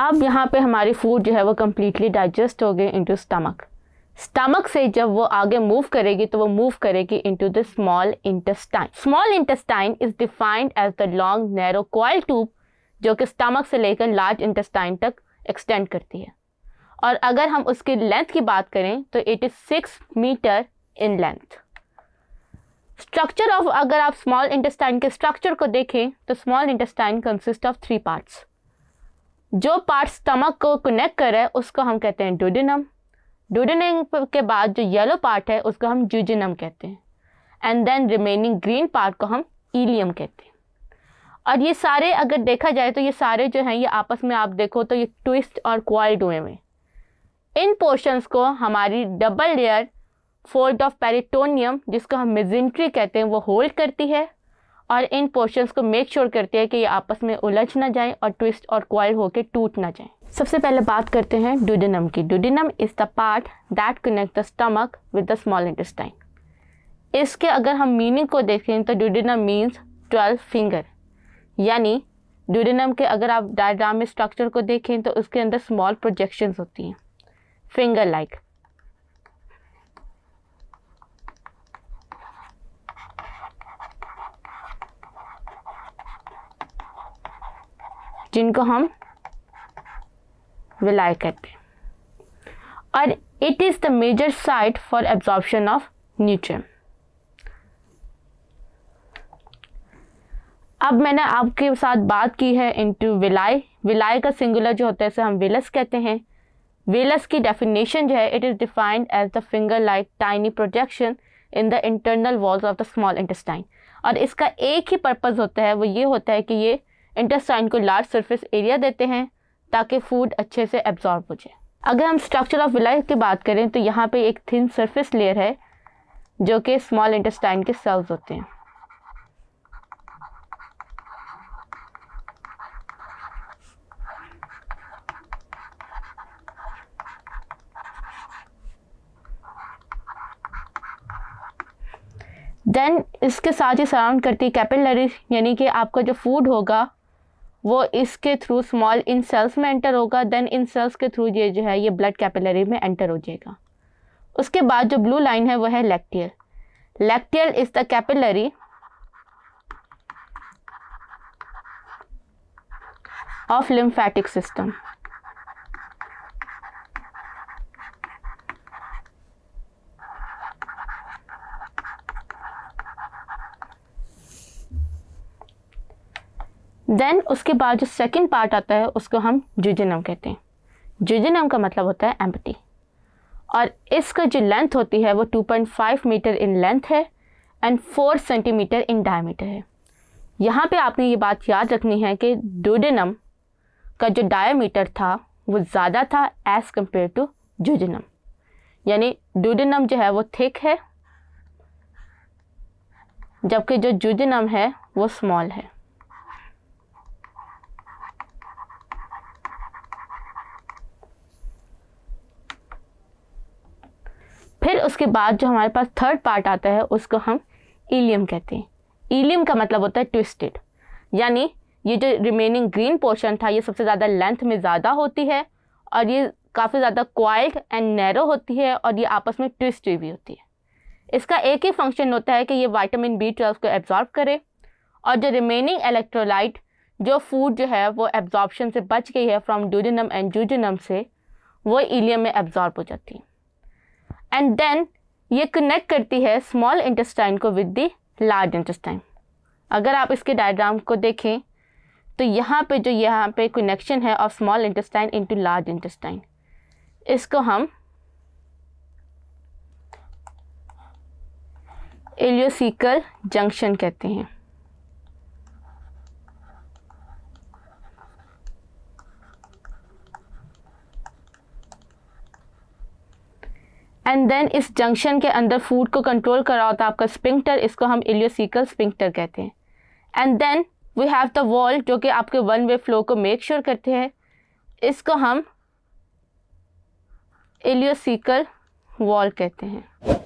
अब यहाँ पे हमारी फूड जो है वो कम्प्लीटली डाइजेस्ट हो गई इनटू स्टमक। स्टमक से जब वो आगे मूव करेगी तो वो मूव करेगी into the small intestine. Small intestine is defined as the long narrow coil tube जो कि स्टमक से लेकर लार्ज इंटेस्टाइन तक एक्सटेंड करती है। और अगर हम उसकी लेंथ की बात करें तो it is 6 metre in length. Structure of, अगर आप स्मॉल इंटेस्टाइन के स्ट्रक्चर को देखें तो small intestine consist of 3 parts. जो पार्ट स्टमक को कनेक्ट कर रहा है उसको हम कहते हैं डुडेनम। डुडेनम के बाद जो येलो पार्ट है उसको हम जुजिनम कहते हैं, and then remaining green part को हम इलियम कहते हैं। और ये सारे अगर देखा जाए तो ये सारे जो हैं ये आपस में आप देखो तो ये ट्विस्ट और क्वाइल्ड हुए हैं। इन पोर्शंस को हमारी double layer fold of peritoneum, जिसको हम मेजेंट्री कहते हैं, वो होल्ड करती है और इन पोर्शंस को मेक श्योर करती है कि ये आपस में उलझ ना जाएं और ट्विस्ट और क्वाइल होकर टूट ना जाएं। सबसे पहले बात करते हैं डुडेनम की। Duodenum is the part that connect the stomach with the small intestine. इसके अगर हम मीनिंग को देखें तो डुडेनम मीन्स 12 फिंगर, यानी डुडेनम के अगर आप डायग्राम में स्ट्रक्चर को देखें तो उसके अंदर स्मॉल प्रोजेक्शंस होती हैं फिंगर लाइक। जिनको हम विलाई कहते हैं, और it is the major site for absorption of nutrient. अब मैंने आपके साथ बात की है इनटू विलाई। विलाई का सिंगुलर जो होता है इसे हम वेलस कहते हैं। वेलस की डेफिनेशन जो है, it is defined as the finger like tiny projection in the internal walls of the small intestine. और इसका एक ही पर्पज़ होता है, वो ये होता है कि ये इंटेस्टाइन को लार्ज सरफेस एरिया देते हैं ताकि फूड अच्छे से एब्जॉर्ब हो जाए। अगर हम स्ट्रक्चर ऑफ विलाई की बात करें तो यहाँ पे एक थिन सरफेस लेयर है जो कि स्मॉल इंटेस्टाइन के सेल्स होते हैं। देन इसके साथ ही सराउंड करती है कैपिलरी, यानी कि आपका जो फूड होगा वो इसके थ्रू स्मॉल इन सेल्स में एंटर होगा। देन इन सेल्स के थ्रू ये जो है ये ब्लड कैपिलरी में एंटर हो जाएगा। उसके बाद जो ब्लू लाइन है वो है lacteal. Lacteal is the capillary of lymphatic system. Then उसके बाद जो सेकंड पार्ट आता है उसको हम जुजिनम कहते हैं। जुजिनम का मतलब होता है एम्पटी, और इसका जो लेंथ होती है वो 2.5 मीटर इन लेंथ है एंड 4 सेंटीमीटर इन डायमीटर है। यहाँ पे आपने ये बात याद रखनी है कि डुडेनम का जो डायमीटर था वो ज़्यादा था एज़ कम्पेयर टू जुजिनम, यानी डुडेनम जो है वो थिक है जबकि जो जुजिनम है वो स्मॉल है। फिर उसके बाद जो हमारे पास थर्ड पार्ट आता है उसको हम इलियम कहते हैं। इलियम का मतलब होता है ट्विस्टेड, यानी ये जो रिमेनिंग ग्रीन पोर्शन था ये सबसे ज़्यादा लेंथ में ज़्यादा होती है और ये काफ़ी ज़्यादा क्वाइल्ड एंड नैरो होती है और ये आपस में ट्विस्ट हुई भी होती है। इसका एक ही फंक्शन होता है कि ये विटामिन B12 को एब्जॉर्ब करे, और जो रिमेनिंग इलेक्ट्रोलाइट जो फूड जो है वो एब्जॉर्प्शन से बच गई है फ्रॉम डुडेनम एंड जुजिनम से, वो इलियम में एब्जॉर्ब हो जाती है। एंड देन ये कनेक्ट करती है स्मॉल इंटेस्टाइन को विद द लार्ज इंटेस्टाइन। अगर आप इसके डायग्राम को देखें तो यहाँ पे कनेक्शन है of small intestine into large intestine, इसको हम इलियोसिकल जंक्शन कहते हैं। एंड देन इस जंक्शन के अंदर फूड को कंट्रोल कर रहा होता है आपका स्पिंक्टर, इसको हम इलियोसिकल स्पिंक्टर कहते हैं। And then we have the wall जो कि आपके वन वे फ्लो को मेक श्योर करते हैं, इसको हम इलियोसिकल वॉल कहते हैं।